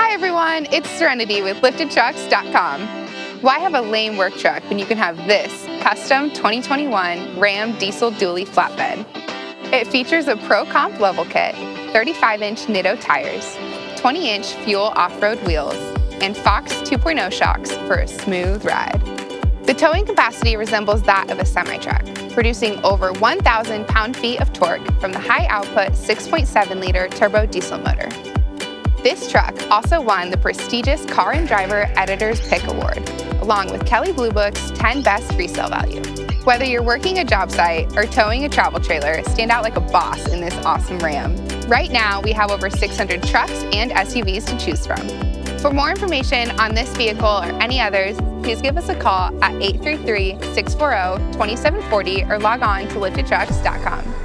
Hi everyone, it's Serenity with LiftedTrucks.com. Why have a lame work truck when you can have this custom 2021 Ram diesel dually flatbed? It features a Pro Comp level kit, 35-inch Nitto tires, 20-inch fuel off-road wheels, and Fox 2.0 shocks for a smooth ride. The towing capacity resembles that of a semi-truck, producing over 1,000 pound-feet of torque from the high-output 6.7-liter turbo diesel motor. This truck also won the prestigious Car and Driver Editor's Pick Award, along with Kelley Blue Book's 10 Best Resale Value. Whether you're working a job site or towing a travel trailer, stand out like a boss in this awesome Ram. Right now, we have over 600 trucks and SUVs to choose from. For more information on this vehicle or any others, please give us a call at 833-640-2740 or log on to liftedtrucks.com.